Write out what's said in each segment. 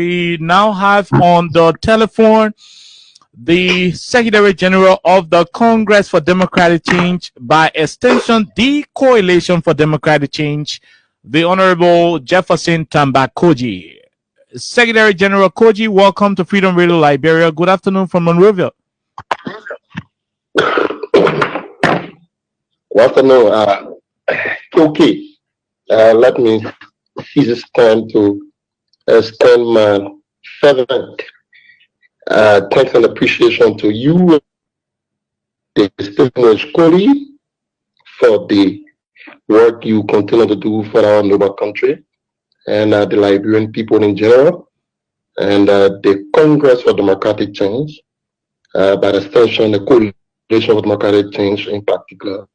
We now have on the telephone the Secretary General of the Congress for Democratic Change, by extension, the Coalition for Democratic Change, the Honorable Jefferson Tamba Koji. Secretary General Koji, welcome to Freedom Radio Liberia. Good afternoon from Monrovia. Good afternoon. Okay. Let me seize this time to extend my fervent thanks and appreciation to you, the distinguished colleague, for the work you continue to do for our noble country and the Liberian people in general, and the Congress for Democratic Change, by extension, the Coalition for Democratic Change in particular.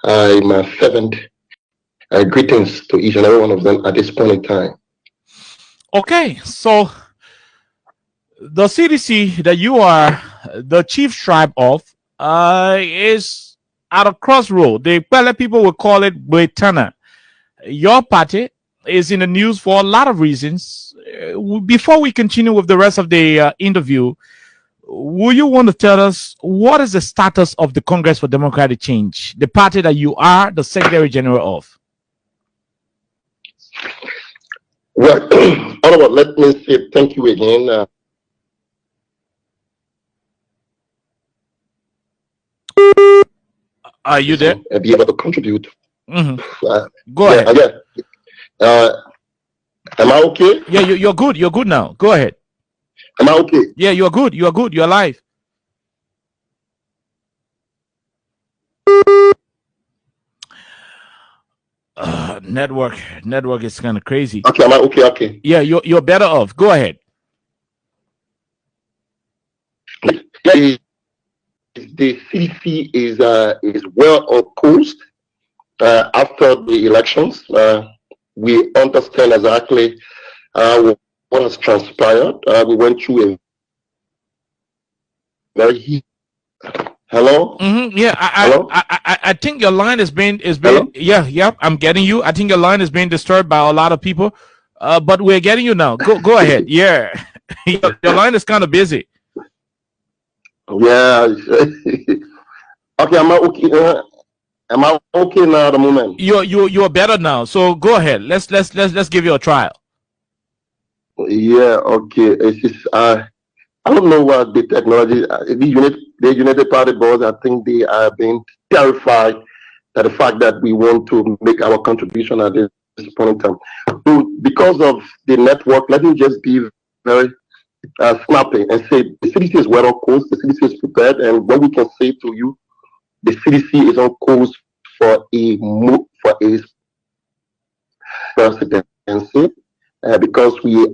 My fervent greetings to each and every one of them at this point in time. Okay, so the CDC that you are the chief tribe of is at a crossroad. The Pele people will call it Bretana. Your party is in the news for a lot of reasons. Before we continue with the rest of the interview, will you want to tell us what is the status of the Congress for Democratic Change, the party that you are the Secretary General of? Well, Honorable, let me say thank you again. Are you there? Be able to contribute. Go ahead. Am I okay? Yeah, you're good. You're good now. Go ahead. Am I okay? Yeah, you're good. You're good. You're live. Network is kind of crazy. Okay, am I okay? Okay. Yeah, you're better off. Go ahead. Yeah, the CDC is well on course after the elections. We understand exactly what has transpired. We went through a very hello. Yeah, I think your line is being yeah. I'm getting you. I think your line is being disturbed by a lot of people, but we're getting you now. Go ahead. Yeah, your line is kind of busy. Yeah. Okay, am I okay? Am I okay now at the moment? You're better now. So go ahead. Let's give you a trial. Yeah. Okay. It's just I don't know what the technology. The United Party board, I think they are being terrified at the fact that we want to make our contribution at this point in time. So because of the network, let me just be very snappy and say the CDC is well on course. The CDC is prepared, and what we can say to you, the CDC is on course for a presidency because we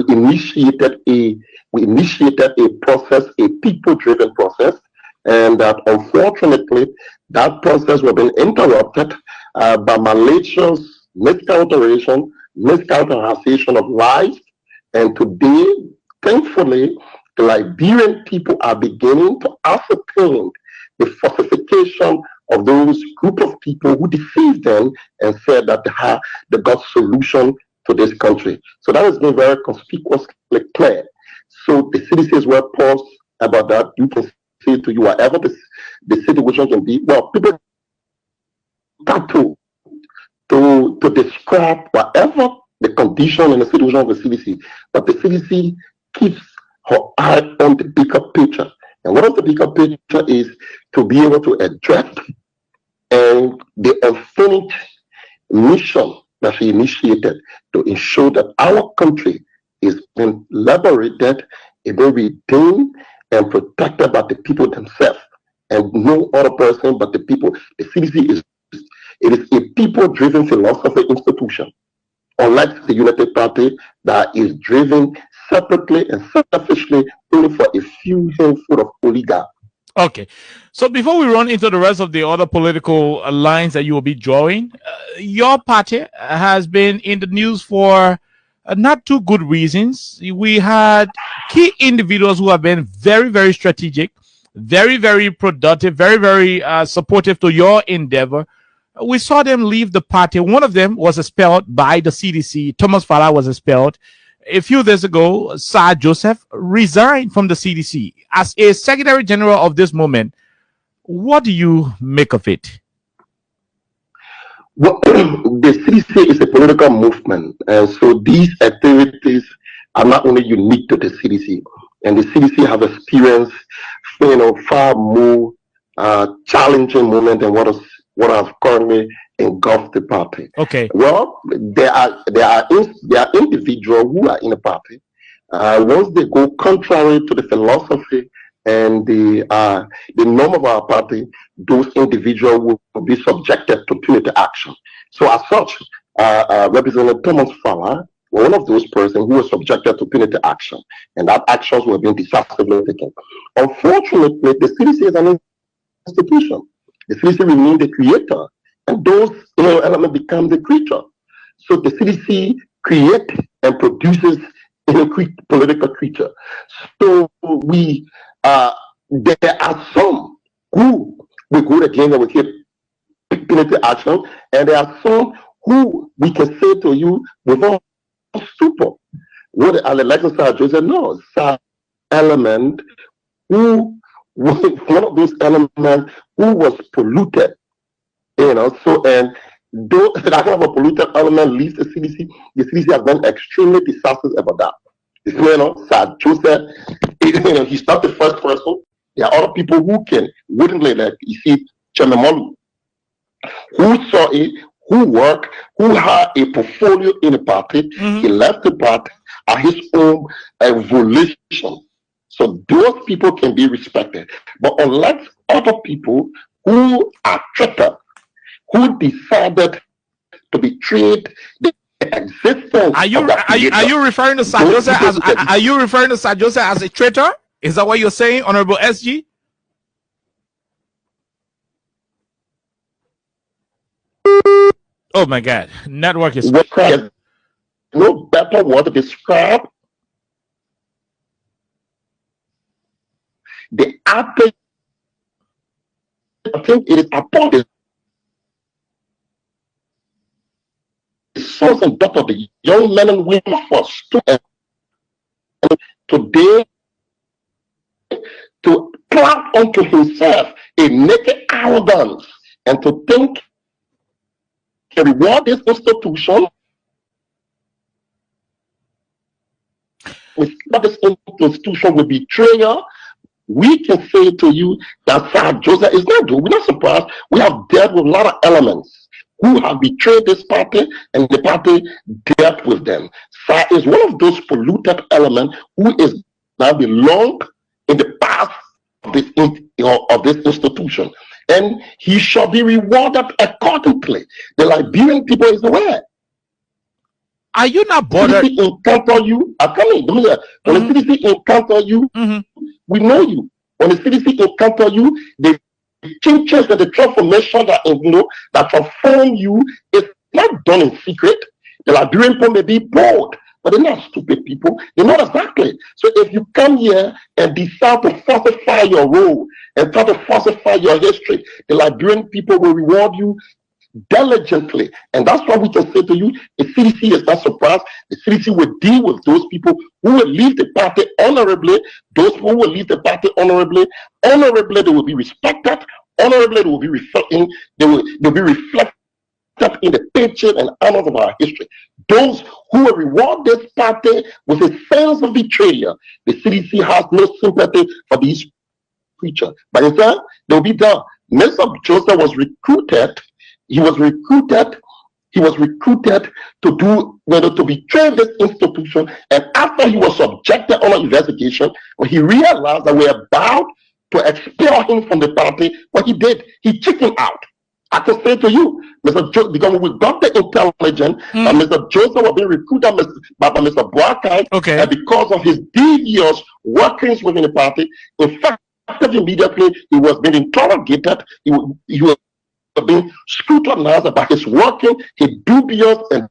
initiated a process, a people-driven process, and that unfortunately that process was being interrupted by malicious miscalculation of lives. And today, thankfully, the Liberian people are beginning to ascertain the falsification of those group of people who deceived them and said that they got solution to this country. So that has been very conspicuously clear. So the CDC is well paused about that. You can say to you whatever the situation can be. Well, people start to describe whatever the condition and the situation of the CDC, but the CDC keeps her eye on the bigger picture. And one of the bigger picture is to be able to address and the unfinished mission that she initiated to ensure that our country is being liberated, is being redeemed and protected by the people themselves, and no other person but the people. The CDC is a people-driven philosophy institution, unlike the United Party that is driven separately and selfishly only for a few handful of oligarchs. Okay, so before we run into the rest of the other political lines that you will be drawing, your party has been in the news for not too good reasons. We had key individuals who have been very, very strategic, very, very productive, very, very supportive to your endeavor. We saw them leave the party. One of them was expelled by the CDC. Thomas Fala was expelled. a few days ago, Sir Joseph resigned from the CDC as a Secretary General of this moment. What do you make of it? Well, the CDC is a political movement, and so these activities are not only unique to the CDC, and the CDC have experienced, far more challenging moment than what has currently engulfed the party. Okay. Well, there are individuals who are in the party. Once they go contrary to the philosophy and the norm of our party, those individuals will be subjected to punitive action. So as such, Representative Thomas Fowler was one of those persons who was subjected to punitive action, and that actions were being decisively taken. Unfortunately, the CDC is an institution. The CDC remains the creator, and those elements become the creature. So the CDC creates and produces political creature. So there are some who will go against and will keep punitive action, and there are some who we can say to you without super. What Alexa Sir Joseph knows, Sir element who one of those elements who was polluted, so and though that kind of a polluted element leaves the CDC has been extremely disastrous about that. Sir Joseph, he's not the first person. There are other people who can willingly, like you see, Chairman Molu, who saw it, who worked, who had a portfolio in the party. He left the party at his own volition. So those people can be respected. But unlike other people who are traitors, who decided to betray the existence are you referring to Sir Joseph as are you referring to Sir Joseph as a traitor? Is that what you're saying, Honorable SG? Oh my God, network is no better word to describe the act. I think it is upon the sons and daughters of the young men and women for students today to clap unto himself a naked arrogance and to think to reward this institution with this institution with betrayal. We can say to you that Sir Joseph is not doing. We're not surprised. We have dealt with a lot of elements who have betrayed this party, and the party dealt with them. Sir is one of those polluted elements who is now belong in the past of this institution, and he shall be rewarded accordingly. The Liberian people is aware. Are you not bothered? CDC encounter you. I'm coming. When the CDC encounter you, we know you. When the CDC encounter you, the changes and the transformation that transform you is not done in secret. The Liberian people may be bold, but they're not stupid people. They know exactly. So if you come here and decide to falsify your role and try to falsify your history, the Liberian people will reward you diligently. And that's why we can say to you, the CDC is not surprised. The CDC will deal with those people who will leave the party honorably. Those who will leave the party honorably, they will be respected. Honorably, they will be reflecting. They'll be reflected in the picture and honors of our history. Those who will reward this party with a sense of betrayal, the CDC has no sympathy for these creatures. But instead, they'll be done. Mr. Joseph was recruited. He was recruited to do, to betray this institution. And after he was subjected on an investigation, when he realized that we are about to expel him from the party, what he did, he chickened out. I can say to you, Mr. Joseph, because we got the intelligence that Mr. Joseph was being recruited by Mr. Boakai, and because of his devious workings within the party, in fact, immediately he was being interrogated. He was being scrutinized about his working, his dubious and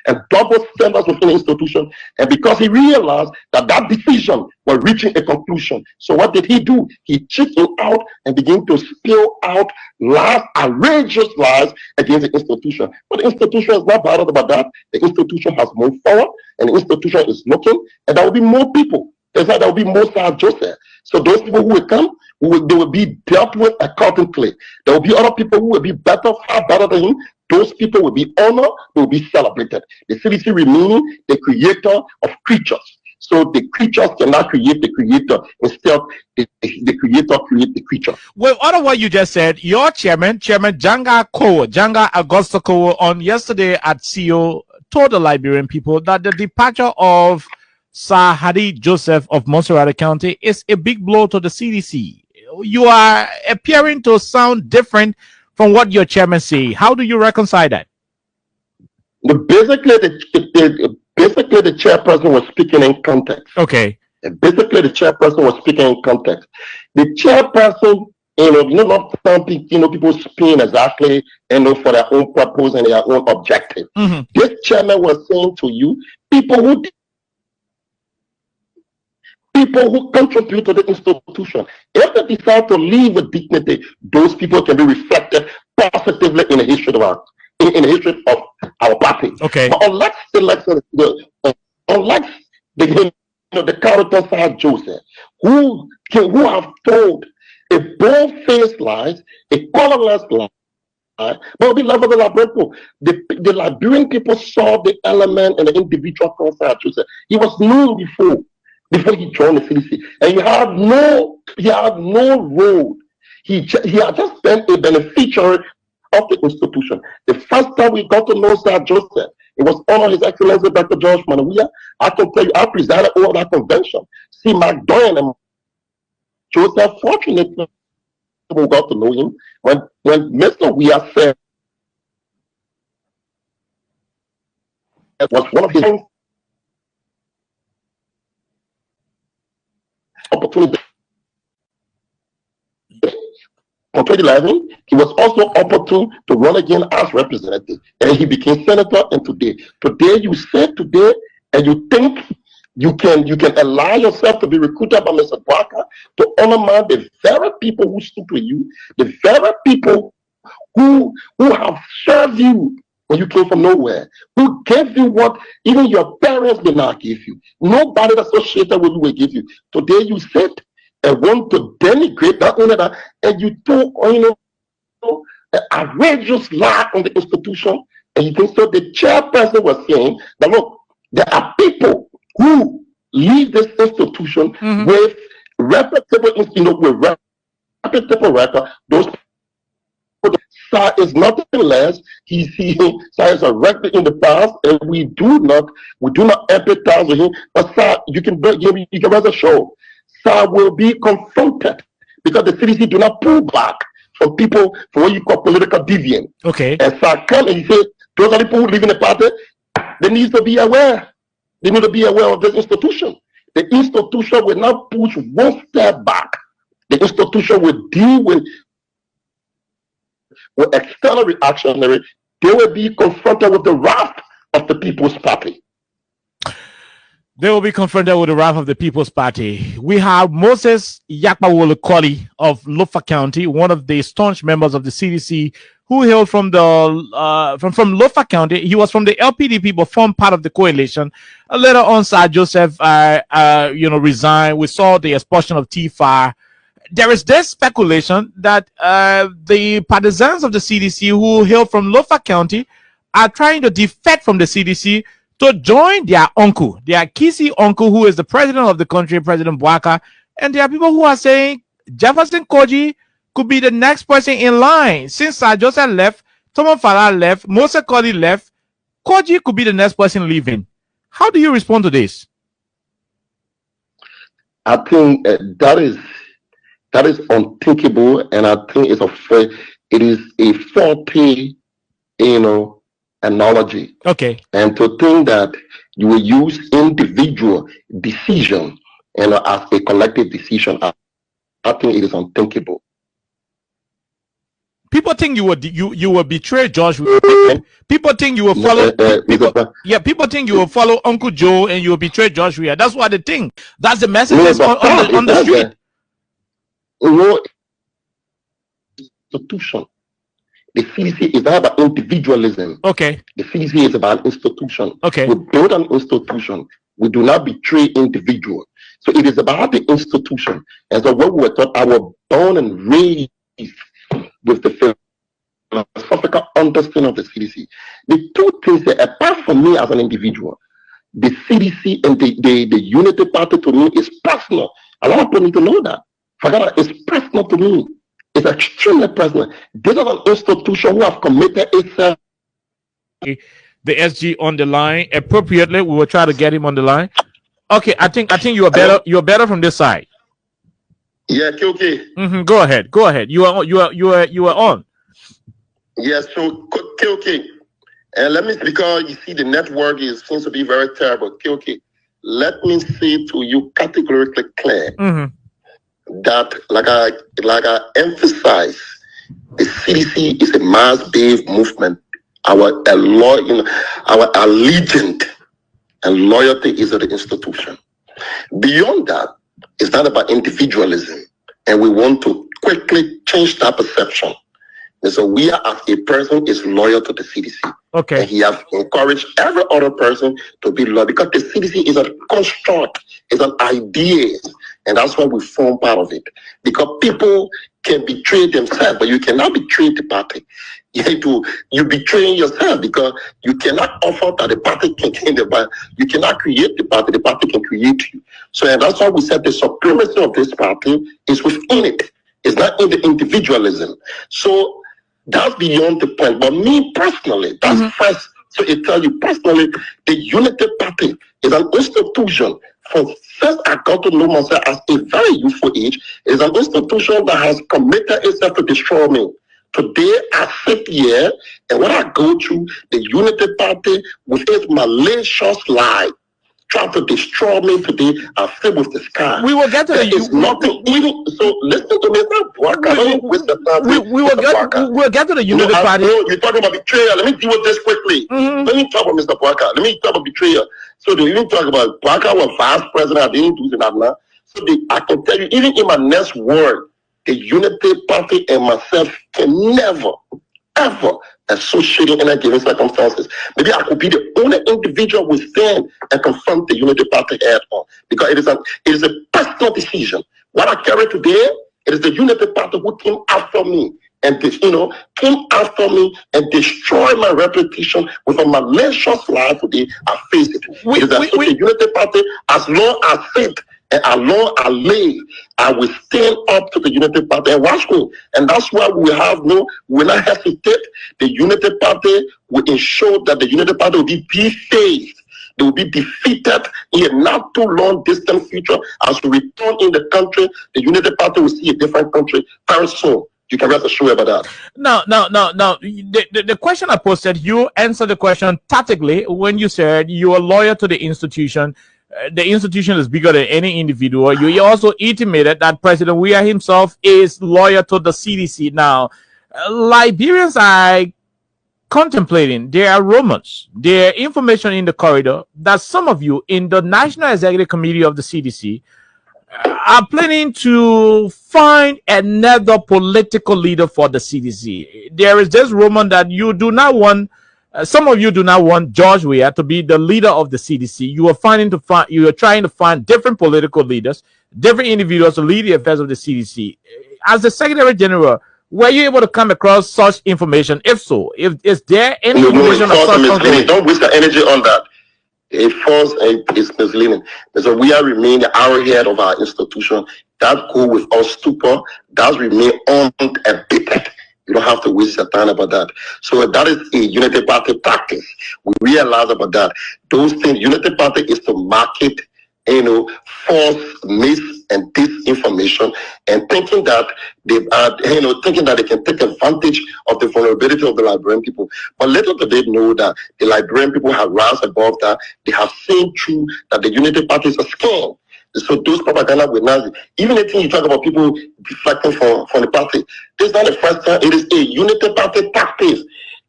and double standards within the institution. And because he realized that that decision was reaching a conclusion, so what did he do? He chickened out and began to spill out lies, outrageous lies against the institution. But the institution is not bothered about that. The institution has moved forward, and the institution is looking, and there will be more people. There's like there will be more Sir Joseph. So those people who will come, they will be dealt with accordingly. There will be other people who will be better, far better than him. Those people will be honored, they will be celebrated. The CDC remaining the creator of creatures. So the creatures cannot create the creator. Instead, the creator create the creature. Well, out of what you just said, your Chairman Janga Augusto Kowo, on yesterday at CEO told the Liberian people that the departure of Sir Hadi Joseph of Montserrat County is a big blow to the CDC. You are appearing to sound different from what your chairman say. How do you reconcile that? Basically, the chairperson was speaking in context. Okay. Basically, the chairperson was speaking in context. The chairperson, not some people spin exactly, for their own purpose and their own objective. Mm-hmm. This chairman was saying to you, people who contribute to the institution, if they decide to leave with dignity, those people can be reflected positively in the history of our party. Okay. But unlike the character Sir Joseph, who have told a bold-faced lies, a colorless lie, but be left with the Liberian people. The Liberian people saw the element and the individual called Sir Joseph. He was known before he joined the CDC, and he had no role. He had just been a beneficiary of the institution. The first time we got to know Sir Joseph, it was under His Excellency Dr. George Manawiya. I can tell you, I presided over that convention. See, McDoyan and Joseph, fortunately, we got to know him when Mr. Weah said it was one of his opportunities. For 2011, he was also opportune to run again as representative, and he became senator. And today you said today, and you think you can allow yourself to be recruited by Mr. Barker to honor the very people who stood with you, the very people who have served you when you came from nowhere, who gave you what even your parents did not give you. Nobody associated with you will give you. Today you said and want to denigrate not only that, and you took an outrageous lie on the institution, and you think so. The chairperson was saying that look, there are people who leave this institution with reputable, with reputable record. Those Sir is nothing less. Sir is a record in the past, and we do not empathize with him. But Sir, you can rest assured, Sir will be confronted because the CDC do not pull back from people for what you call political deviant. Okay. And Sir come and he said, those are the people who live in the party, they need to be aware. They need to be aware of this institution. The institution will not push one step back. The institution will deal with external reactionary. They will be confronted with the wrath of the People's Party. They will be confronted with the wrath of the People's Party. We have Moses Yakpawolokoli of Lofa County, one of the staunch members of the CDC, who hailed from the from Lofa County. He was from the LPDP, but formed part of the coalition. Later on, Sir Joseph, resigned. We saw the expulsion of T-FAR. There is this speculation that the partisans of the CDC who hail from Lofa County are trying to defect from the CDC to join their uncle, their Kisi uncle, who is the president of the country, President Bouaka. And there are people who are saying Jefferson Koji could be the next person in line. Since Sir Joseph left, Thomas Farah left, Moses Kodi left, Koji could be the next person leaving. How do you respond to this? I think that is unthinkable, and I think it is a faulty, analogy. Okay. And to think that you will use individual decision as a collective decision, I think it is unthinkable. People think you will betray George. People think you will follow. People think you will follow Uncle Joe and you will betray George Weah. That's what they think. That's the message on the street. No institution. The CDC is not about individualism. Okay. The CDC is about institution. Okay. We build an institution. We do not betray individuals. So it is about the institution. And so what we were taught, I was born and raised with the philosophical understanding of the CDC. The two things that, apart from me as an individual, the CDC and the Unity Party to me is personal. A lot of people need to know that. Forget that, it's personal to me. It's extremely personal. This is an institution who have committed itself. The SG on the line appropriately. We will try to get him on the line. Okay, I think you are better. You're better from this side. Yeah, okay. Go ahead. You are on. Yes, so okay. And let me, because you see the network seems to be very terrible. Okay. Let me say to you categorically clear that, like I emphasize, the CDC is a mass-based movement. Our allegiance and loyalty is to the institution. Beyond that, it's not about individualism, and we want to quickly change that perception. And so we are, as a person, is loyal to the CDC. Okay. And he has encouraged every other person to be loyal, because the CDC is a construct, it's an idea, and that's why we form part of it. Because people can betray themselves, but you cannot betray the party. You betraying yourself, because you cannot offer that the party can change the party. You cannot create the party can create you. So, and that's why we said the supremacy of this party is within it. It's not in the individualism. So that's beyond the point. But me personally, that's first. So it tells you personally, the Unity Party is an institution. From first I got to know myself as a very youthful age, is an institution that has committed itself to destroy me. Today I sit here, and when I go through the Unity Party with its malicious lie, trying to destroy me today, I feel with the sky. We will get to nothing. Even so, listen to me, we'll get to the Unity Party. You're talking about betrayal. Let me deal with this quickly. Let me talk about Mr. Boaka. Let me talk about betrayal. So they even talk about Boaka was vice president. I didn't do that. So I can tell you, even in my next word, the Unity Party and myself can never, ever associate in any given circumstances. Maybe I could be the only individual who stand and confront the Unity Party head on, because it is a personal decision. What I carry today, it is the Unity Party who came after me and came after me and destroyed my reputation with a malicious lie today. I face it. It is the Unity Party, as long as it and as long as I live, I will stand up to the Unity Party and watch me. And that's why we will not hesitate. The Unity Party will ensure that the Unity Party will be defaced. They will be defeated in a not too long distant future. As we return in the country, the Unity Party will see a different country very soon. You can rest assured about that. Now, the question I posted, you answered the question tactically when you said you are loyal to the institution. The institution is bigger than any individual. You also intimated that President Weah himself is loyal to the CDC. Now, Liberians are contemplating, there are rumors, there are information in the corridor that some of you in the National Executive Committee of the CDC are planning to find another political leader for the CDC. There is this rumor that you do not want, some of you do not want George Weah to be the leader of the CDC. You are trying to find different political leaders, different individuals to lead the affairs of the CDC. As the Secretary General, were you able to come across such information? If so, is there any information of such information? Don't waste your energy on that. It's false and it's misleading. So we are remain the arrowhead of our institution. That go with our stupor, that remain unabated. You don't have to waste your time about that. So that is a Unity Party practice. We realize about that. Those things, Unity Party is to market, false mis and disinformation, and thinking that they are, thinking that they can take advantage of the vulnerability of the Liberian people. But little do they know that the Liberian people have risen above that. They have seen through that the Unity Party is a scam. So those propaganda with Nazi, even anything you talk about people deflecting from the party, this is not the first time. It is a Unity Party tactic.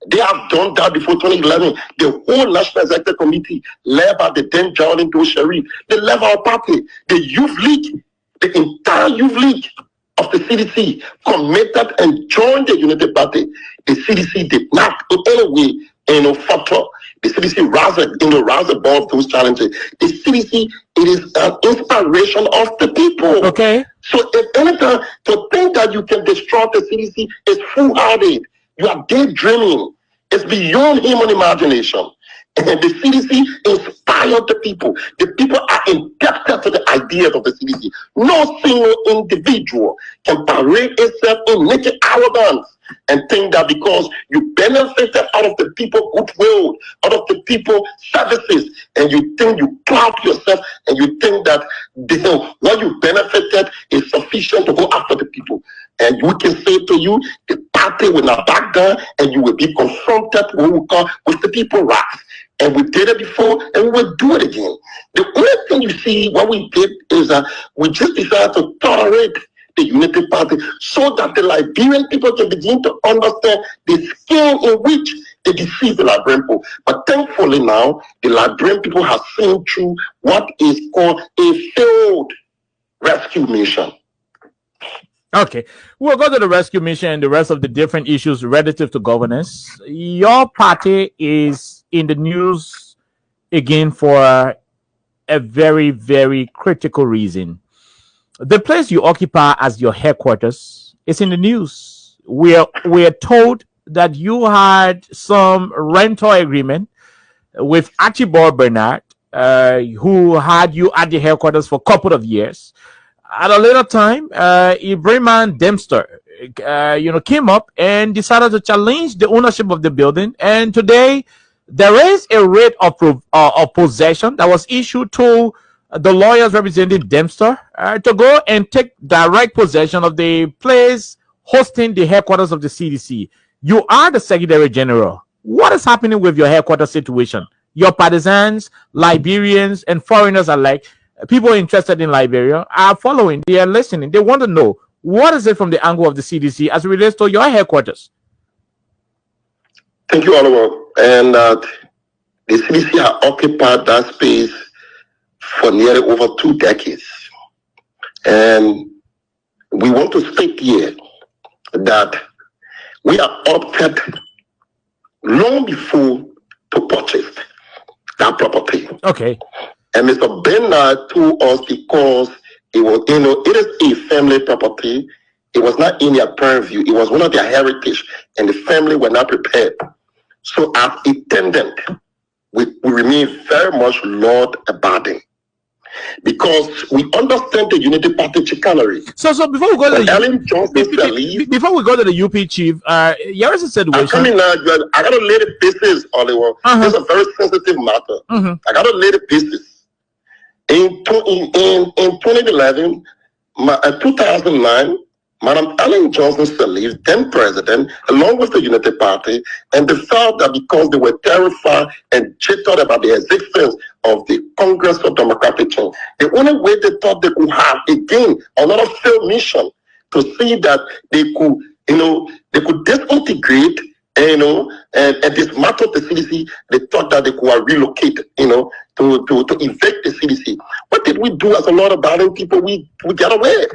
They have done that before 2011. The whole National Executive Committee, led by the then Geraldine Doe Sharif, they left our party. The Youth League, the entire Youth League of the CDC committed and joined the Unity Party. The CDC did not in any way, factor. The CDC rise above those challenges. The CDC, it is an inspiration of the people. Okay. So if anything, to think that you can destroy the CDC is foolhardy. You are daydreaming. It's beyond human imagination. And the CDC inspired the people. The people are indebted to the ideas of the CDC. No single individual can parade itself in naked arrogance and think that because you benefited out of the people goodwill, out of the people services, and you think you clout yourself and you think that what you benefited is sufficient to go after the people. And we can say to you, the party will not back down and you will be confronted with the people wrath. And we did it before and we will do it again. The only thing you see, what we did is that we just decided to tolerate the Unity Party so that the Liberian people can begin to understand the scheme in which they deceive the Liberian people. But thankfully now, the Liberian people have seen through what is called a failed rescue mission. Okay, we'll go to the rescue mission and the rest of the different issues relative to governance. Your party is in the news again for a very, very critical reason. The place you occupy as your headquarters is in the news. We're told that you had some rental agreement with Archibald Bernard, who had you at the headquarters for a couple of years. At a later time, Ibrahim Dempster, came up and decided to challenge the ownership of the building. And today, there is a writ of possession that was issued to the lawyers representing Dempster to go and take direct possession of the place hosting the headquarters of the CDC. You are the Secretary General. What is happening with your headquarters situation? Your partisans, Liberians, and foreigners alike, people interested in Liberia are following. They are listening. They want to know what is it from the angle of the CDC as it relates to your headquarters. Thank you, Oliver. And the CDC has occupied that space for nearly over 2 decades. And we want to state here that we are opted long before to purchase that property. Okay. And Mr. Bernard told us because it was, it is a family property. It was not in their purview. It was one of their heritage, and the family were not prepared. So as a tenant, we remain very much Lord abiding, because we understand the Unity Party chicanery. So before we go to before we go to the UP chief, here is a situation. I mean, I gotta lay the business, Oliver. It's a very sensitive matter. I gotta lay the business. In 2011, 2009, Madam Ellen Johnson Sirleaf, then president, along with the Unity Party, and they felt that because they were terrified and jittered about the existence of the Congress of Democratic Change, the only way they thought they could have, again, another failed mission to see that they could, they could disintegrate, and dismantle the CDC. They thought that they could relocate, to evict the CDC. What did we do as a lot of Biden people? We got away.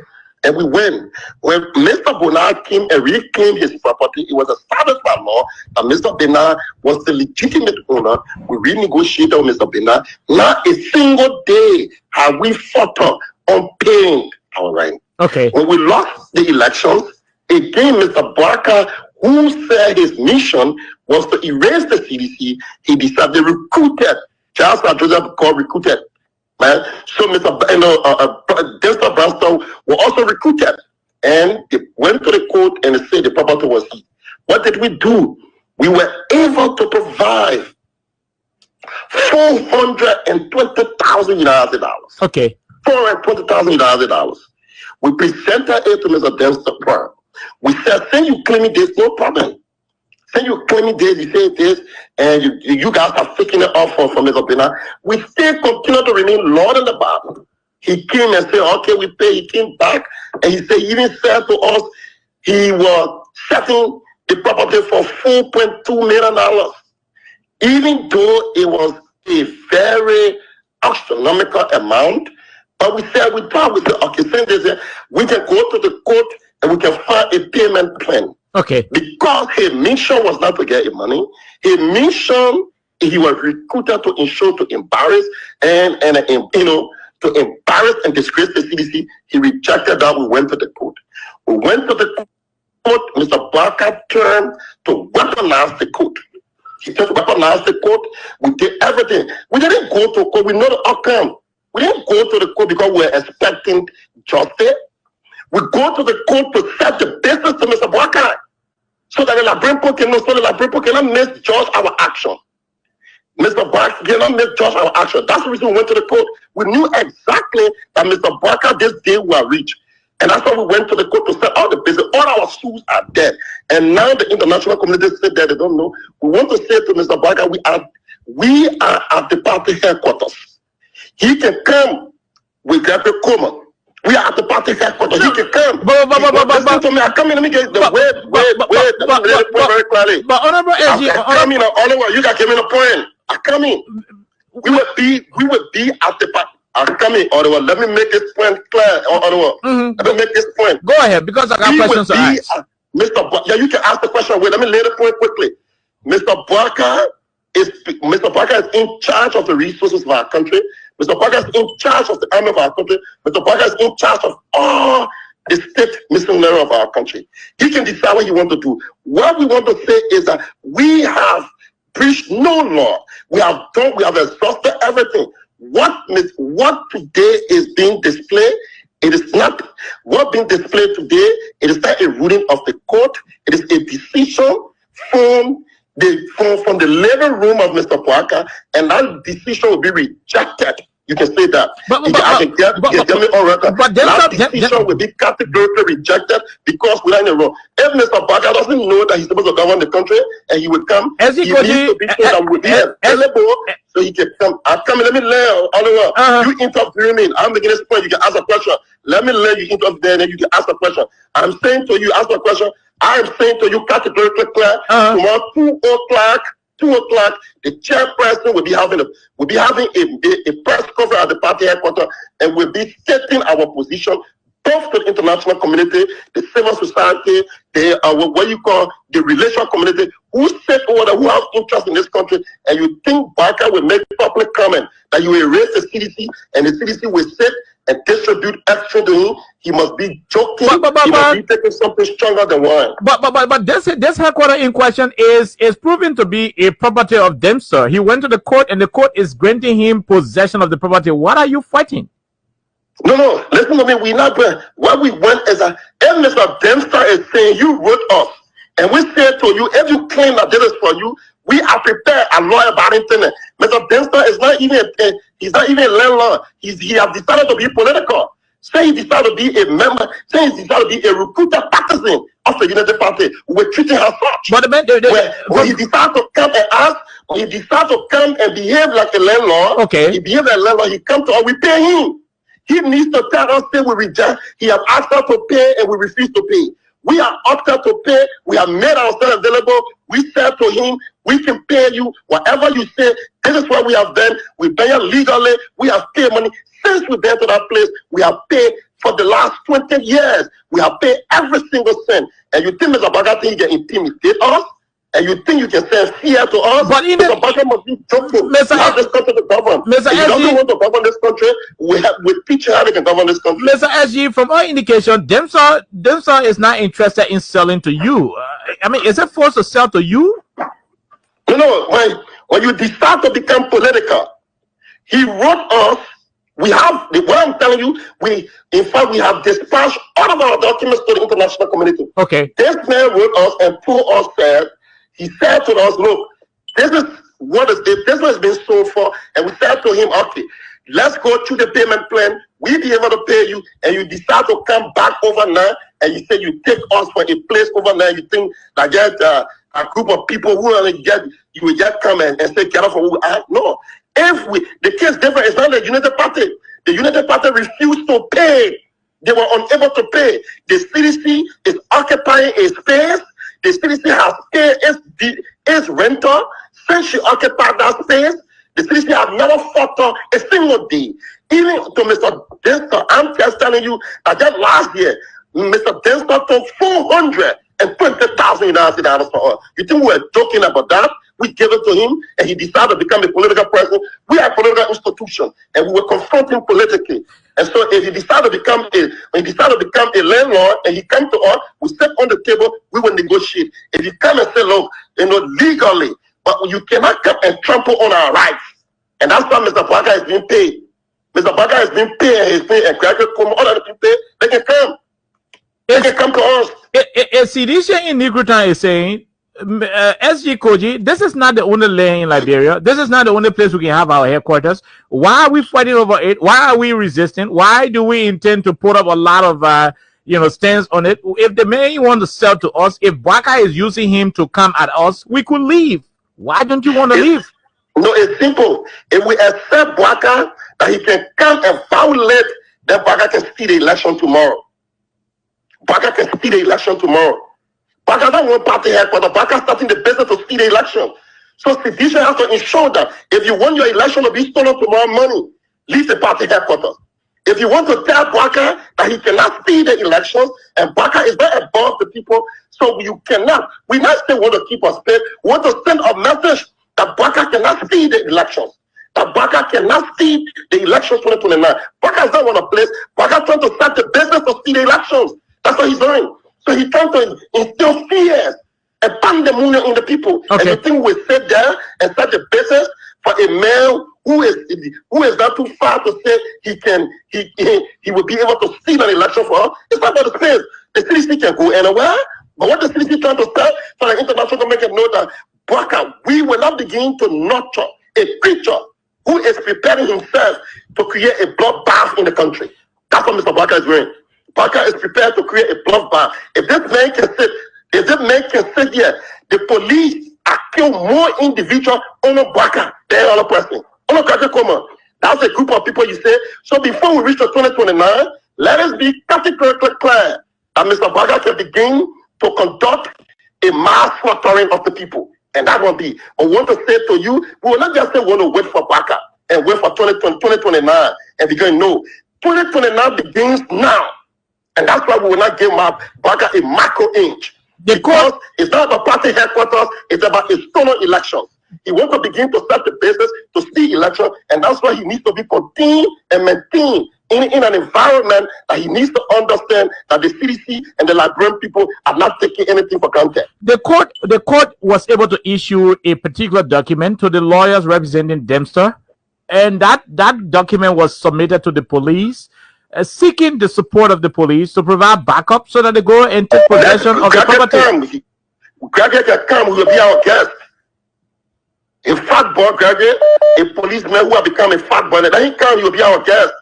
And we win. When Mr. Bernard came and reclaimed his property, it was established by law that Mr. Bernard was the legitimate owner. We renegotiated with Mr. Bernard. Not a single day have we fought on paying our rent. Okay. When we lost the elections, again, Mr. Barker, who said his mission was to erase the CDC, he decided to recruit Charles Joseph called recruited. Man. So Mr. Dempster Brownstone were also recruited, and they went to the court and they said the property was his. What did we do? We were able to provide $420,000 United dollars. Okay. $420,000. We presented it to Mr. Dempster Prime. We said, since you claiming this, no problem. Since you claiming this, you say this, and you guys are taking it off from Mr. Bernard. We still continue to remain Lord in the Bible. He came and said, okay, we pay. He came back, and he said, he even said to us, he was setting the property for $4.2 million. Even though it was a very astronomical amount, but we said, okay, since this, we can go to the court and we can file a payment plan. Okay. Because his mission was not to get his money. His mission, he was recruited to ensure, to embarrass and to embarrass and disgrace the CDC. He rejected that. We went to the court. We went to the court. Mr. Barker turned to weaponize the court. He tried to weaponize the court. We did everything. We didn't go to court. We know the outcome. We didn't go to the court because we were expecting justice. We go to the court to set the business to Mr. Barker, so that the Labrimpo can know, so the Labrimpo cannot misjudge our action. Mr. Barker cannot misjudge our action. That's the reason we went to the court. We knew exactly that Mr. Barker this day will reach. And that's why we went to the court to set all the business. All our suits are dead. And now the international community said that they don't know. We want to say to Mr. Barker, we are at the party headquarters. He can come with Gregory Coleman. We are at the party headquarters. He can come. Listen to me. I come in. Let me get the wait very clearly. But Honorable SG, coming on. You got to give me the point. I come in. We would be at the party. I'm coming, Ottawa. Let me make this point clear, Ottawa. Let me make this point. Go ahead, because I got questions to ask. Yeah, you can ask the question. Wait, let me lay the point quickly. Mr. Barker is in charge of the resources of our country. Mr. Barker is in charge of the army of our country. Mr. Barker is in charge of all the state missionary of our country. He can decide what he wants to do. What we want to say is that we have preached no law. We have exhausted everything. What today is being displayed, it is not what being displayed today. It is not a ruling of the court. It is a decision from the living room of Mr. Barker, and that decision will be rejected. You can say that. That decision will be categorically rejected because we're in a row. If Mr. Barker doesn't know that he's supposed to govern the country and he will come, he needs to be sure that we will be available so he can come. I'm coming. Let me learn, Oliver. You interview me. I'm making this point. You can ask a question. Let me let you interview, and then you can ask a question. I'm saying to you, ask a question. I am saying to you categorically clear. Tomorrow, 2 o'clock, the chairperson will be having a press conference at the party headquarters, and will be stating our position both to the international community, the civil society, the relational community, who sit over, who have interest in this country. And you think Barker will make public comment that you erase the CDC, and the CDC will sit and distribute extra to him? He must be joking. He must be taking something stronger than wine. But this headquarter in question is proven to be a property of Dempster. He went to the court, and the court is granting him possession of the property. What are you fighting? No, listen to me. We're not going. What we want is if Mr. Dempster is saying you wrote us, and we say to you, if you claim that this is for you, we are prepared. A lawyer about it. Mr. Dempster is not even he's not even a landlord. He has decided to be political. Say he decided to be a member. Say he decided to be a recruiter partisan of the United Party. We're treating her such. But when he decided to come and ask, when he decided to come and behave like a landlord, he behaved like a landlord. He come to us. We pay him. He needs to tell us that we reject. He has asked us to pay, and we refuse to pay. We are opted to pay. We have made ourselves available. We said to him, we can pay you whatever you say. This is what we have done. We pay you legally. We have paid money. Since we've been to that place, we have paid for the last 20 years. We have paid every single cent. And you think Mr. Barker think he can intimidate us? And you think you can send fear to us? But Mr. Barker must be joking. We have this country to govern. If he doesn't want to govern this country, we teach him how they can govern this country. Mr. SG, from our indication, Dempster is not interested in selling to you. I mean, is it forced to sell to you? When you decide to become political, he wrote us. We have what I'm telling you. We have dispatched all of our documents to the international community. Okay. This man wrote us and told us that he said to us, "Look, this is what is this has been sold for," and we said to him, "Okay, let's go through the payment plan. We'll be able to pay you, and you decide to come back overnight, and you say you take us for a place overnight. You think that just a group of people who will get, you will just come and say, get off from who we are. No. If the case different, it's not the United Party. The United Party refused to pay. They were unable to pay. The CDC is occupying a space. The CDC has paid its renter since she occupied that space. The CDC have never fought her a single day. Even to Mr. Denstor, I'm just telling you that just last year, Mr. Denstor took $420,000 United States for us. You think we're joking about that? We gave it to him, and he decided to become a political person. We are a political institution, and we were confronting politically. And so, if he decided to become a landlord, and he came to us, we sat on the table, we will negotiate. If you come and say, look, legally, but you cannot come and trample on our rights, and that's why Mr. Parker is being paid. Mr. Parker is being paid, and he's paying, and graduate come, all of the people pay, they can come. They can come to us. CDC in Negritan is saying, SG Koji, this is not the only land in Liberia. This is not the only place we can have our headquarters. Why are we fighting over it? Why are we resisting? Why do we intend to put up a lot of stands on it? If the man want to sell to us, if Baka is using him to come at us, we could leave. Why don't you want to leave? No, it's simple. If we accept Baka that he can come and violate, then Baka can steal the election tomorrow. Baka can steal the election tomorrow. Baka don't want party headquarters. Baka starting the business to steal the election. So Sedition has to ensure that if you want your election to be stolen tomorrow morning, leave the party headquarters. If you want to tell Baka that he cannot steal the elections, and Baka is not above the people, so you cannot. We not still want to keep us paid. We want to send a message that Baka cannot steal the elections. That Baka cannot steal the elections 2029. Baka is not one of place. Baka trying to start the business to steal the elections. That's what he's doing. So he's trying to instill fears and pandemonium in the people. Okay. And you think we sit there and start a business for a man who is not too far to say he will be able to steal an election for us? It's not about the space. The CDC can go anywhere. But what the CDC trying to start for the international to make it know that Baka, we will not begin to nurture a creature who is preparing himself to create a bloodbath in the country. That's what Mr. Baka is doing. Baka is prepared to create a bloodbath. If this man can sit here, the police are kill more individuals on a Baka than other person. On a Kakakoma. That's a group of people you say. So before we reach to 2029, let us be categorically clear that Mr. Baka can begin to conduct a mass slaughtering of the people. And that will be. I want to say to you, we will not just say we want to wait for Baka and wait for 2029 and begin. No. 2029 begins now. And that's why we will not give Baka a macro inch. Because it's not about party headquarters, it's about external elections. He wants to begin to start the business to steal election, and that's why he needs to be contained and maintained in an environment that he needs to understand that the CDC and the Liberian people are not taking anything for granted. The court was able to issue a particular document to the lawyers representing Dempster, and that document was submitted to the police, seeking the support of the police to provide backup so that they go and take possession of the property. Graduate can come, will be our guest. A fat boy graduate, a policeman who have become a fat boy, then he come, you'll be our guest.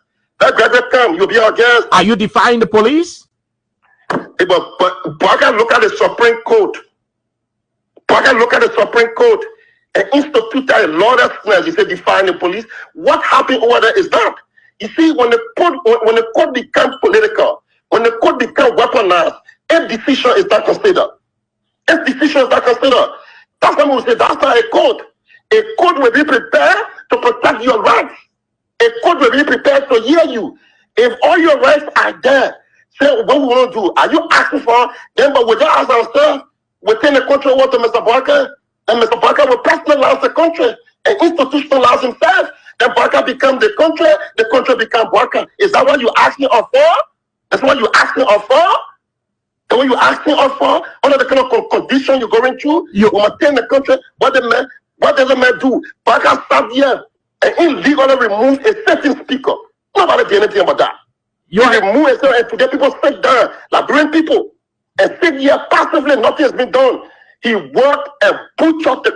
That graduate come, you'll be our guest. Are you defying the police? But Baka look at the Supreme Court. Baka look at the Supreme Court and institute a lawlessness. He said defying the police. What happened over there is that. You see, when the court becomes political, when the court becomes weaponized, a decision is not considered. A decision is not considered. That's why we say that's not a court. A court will be prepared to protect your rights. A court will be prepared to hear you. If all your rights are there, say what we want to do. Are you asking for them? But we just ask ourselves within the country what to Mr. Barker, and Mr. Barker will personalize the country and institutionalize himself. Then Barker become the country become Barker. Is that what you're asking us for? That's what you're asking us for? That's what you're asking us for? Under the kind of condition you're going through, you maintain the country. What does the man do? Barker sat here and illegally remove a certain speaker. Nobody did anything about that. You remove it, and today people sit down, Liberian people, and sit here passively, nothing has been done. He worked and butchered the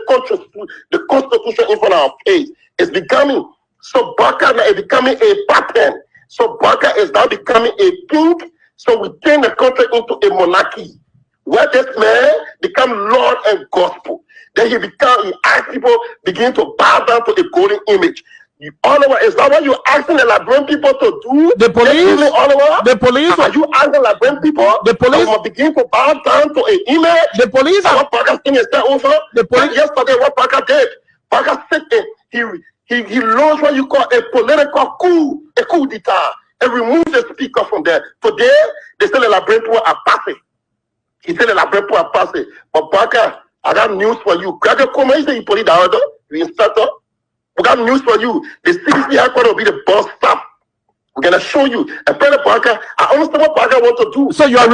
Constitution in front of our face. It's becoming So Baka is becoming a pattern. So Baka is now becoming a king. So we turn the country into a monarchy, where this man become Lord and gospel. Then he asked people begin to bow down to a golden image. Oliver, is that what you're asking the Liberian people to do? The police, Oliver? the police, are you asking Liberian people? The police will begin to bow down to an image. The police are what Baka thing is that over. The police yesterday, what Baka did, Baka said he launched what you call a political coup, a coup d'etat, and removed the speaker from there. Today, they say the Liberian people are passive. He said the Liberian people are passive. But Baka, I got news for you. Gregor Koma is the police director, the inspector. We got news for you. The CDC headquarters will be the boss staff. We're gonna show you. And Brother Parker, I understand what Parker wants to do. So you are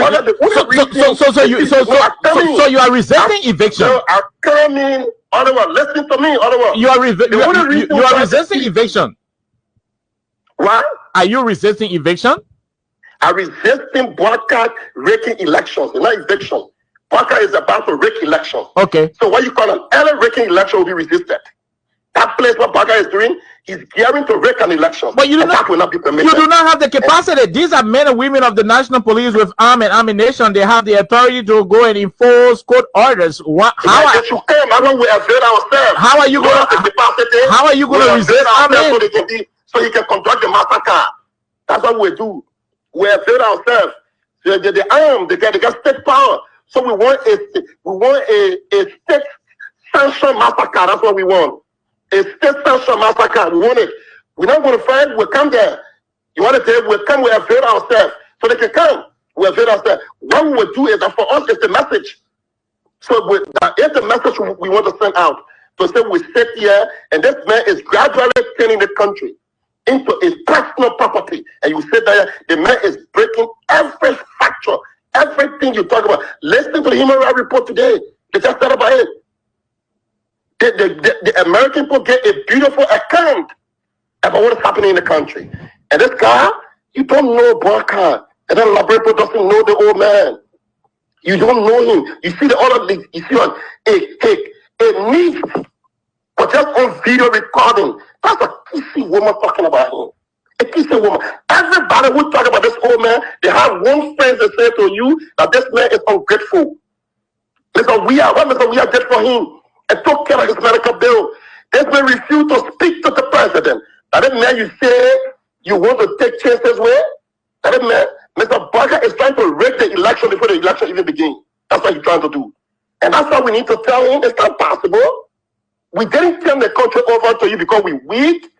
so you are resisting eviction. No, I'm coming. Ottawa, listen to me, Ottawa. You are resisting eviction. What? Are you resisting eviction? I'm resisting Parker raking elections, not eviction. Parker is about to rake elections. Okay. So what you call an early raking election will be resisted. That place what Parker is doing, he's gearing to rake an election. But you do not, that will not be permitted. You do not have the capacity. These are men and women of the National Police with arm and ammunition. They have the authority to go and enforce court orders. How are you going to resist? So he can conduct the massacre. That's what we do. We avail ourselves. The arm, they get state power. So we want a state sanctioned massacre. That's what we want. A state sanctioned massacre. We want it. We're not going to fight. We'll come there. You want to say we'll come, we avail ourselves. So they can come. We avail ourselves. What we will do is that for us, it's the message. So it's the message we want to send out. To say we sit here and this man is gradually turning the country into his personal property. And you say that the man is breaking every factor, everything you talk about. Listen to the Human Rights Report today. They just said about it. The American people get a beautiful account about what is happening in the country. And this guy, you don't know Barker. And then Labrepo doesn't know the old man. You don't know him. You see the other things. You see a niece, but just on video recording. That's a kissy woman talking about him. A kissy woman. Everybody who talk about this old man, they have one friend that say to you that this man is ungrateful. Mr. Weah did for him and took care of his medical bill. This man refused to speak to the president. That man you say you want to take chances with? That man, Mr. Barker is trying to rig the election before the election even begins. That's what he's trying to do. And that's why we need to tell him it's not possible. We didn't turn the country over to you because we weak.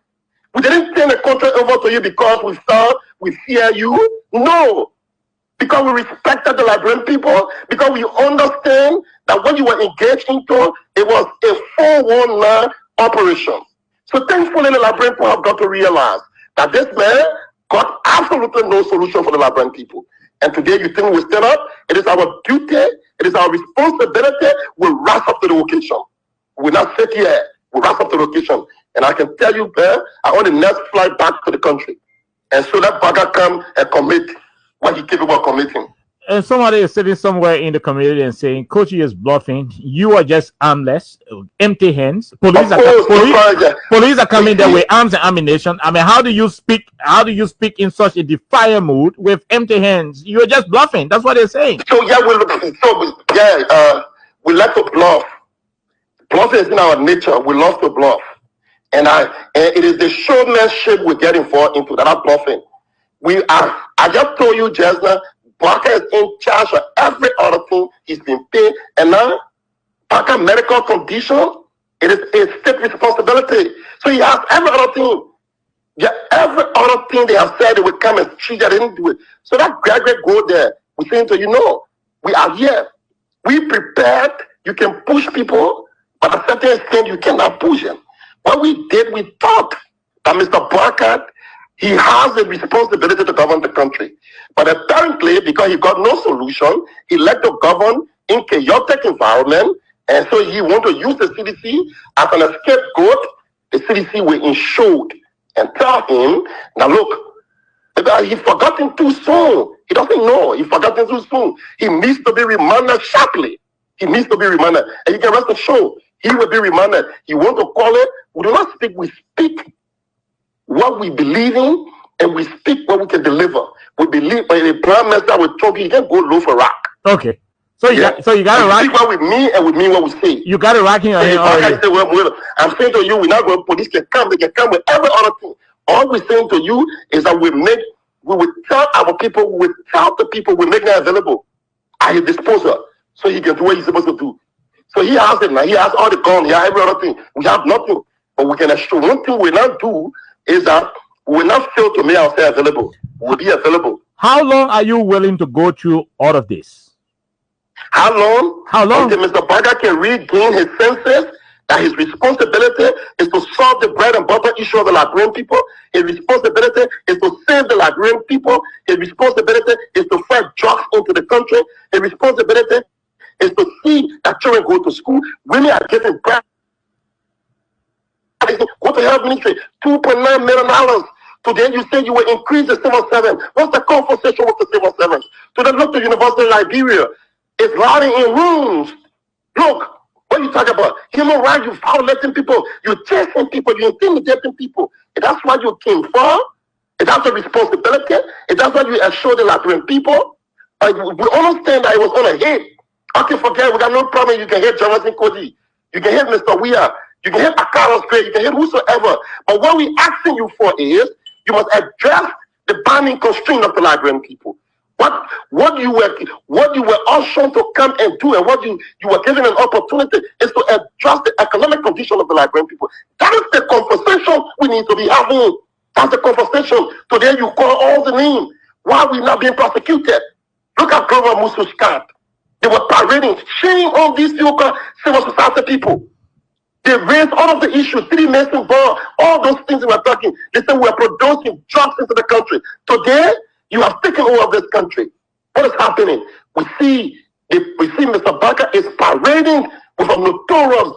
We didn't turn the country over to you because we thought we fear you. No. Because we respected the Liberian people, because we understand that what you were engaged into, it was a 419 operation. So thankfully the Liberian people have got to realize that this man got absolutely no solution for the Liberian people. And today you think we stand up, it is our duty, it is our responsibility, we'll rise up to the occasion. We'll not sit here, we'll rise up to the occasion. And I can tell you, I want the next flight back to the country. And so that Baga come and commit what he's capable of committing. And somebody is sitting somewhere in the community and saying, Coach is bluffing. You are just armless, empty hands. Police are coming there with arms and ammunition. I mean, how do you speak in such a defiant mood with empty hands? You're just bluffing. That's what they're saying. So we like to bluff. Bluffing is in our nature. We love to bluff. And it is the showmanship we're getting into that bluffing. I just told you, Jesna, Barker is in charge of every other thing. He's been paid. And now, Barker medical condition, it is a state responsibility. So he has every other thing. Yeah, every other thing they have said they will come and treat that they didn't do it. So that Gregory go there. We're saying to you, no, we are here. We prepared. You can push people, but at a certain extent, you cannot push them. What we did, we thought that Mr. Barker, he has a responsibility to govern the country. But apparently, because he got no solution, he let to govern in chaotic environment. And so he want to use the CDC as an scapegoat. The CDC will ensure and tell him, now look, he forgotten too soon. He doesn't know. He forgotten too soon. He needs to be remanded sharply. He needs to be remanded. And you can rest assured, he will be remanded. You want to call it, we do not speak, we speak. what we believe in, and we speak what we can deliver. We believe in the prime minister will talk, you can go low for rock. Okay. So you got it right. Speak what we mean, and we mean what we say. You got it right here. I'm saying to you, we're not going to police can come. They can come with every other thing. All we're saying to you is that we will tell our people, we will tell the people, we make them available at his disposal, so he can do what he's supposed to do. So he has it now. He has all the guns. He has every other thing. We have nothing, but we can assure one thing we will not do is that we will not fail to make ourselves available. We will be available. How long are you willing to go through all of this? How long? Until Mr. Baga can regain his senses that his responsibility is to solve the bread and butter issue of the Liberian people. His responsibility is to save the Liberian people. His responsibility is to fight drugs into the country. His responsibility is to see that children go to school. Women are getting bread. Go to health ministry, $2.9 million. Today you say you will increase the civil servant. What's the conversation with the civil servants? Today look to University of Liberia. It's rotting in rooms. Look, what you talk about? Human rights, you violating people, you chasing people, you intimidating people. If that's what you came for, if that's a responsibility, if that's what you assure the Liberian people, we understand that it was on a hit. Okay, forget, we got no problem. You can hit Jonathan Cody, you can hit Mr. Weir, you can hit Carlos Gray, you can hit whosoever. But what we're asking you for is, you must address the binding constraint of the Liberian people. What you were asked to come and do, and what you were given an opportunity is to address the economic condition of the Liberian people. That is the conversation we need to be having. That's the conversation. Today you call all the names. Why are we not being prosecuted? Look at Grover Muscat. They were parading. Shame on these civil society people. They raised all of the issues, 3 Mason Ball, all those things we were talking. They said we are producing drugs into the country. Today, you have taken over of this country. What is happening? We see Mr. Baga is parading with a notorious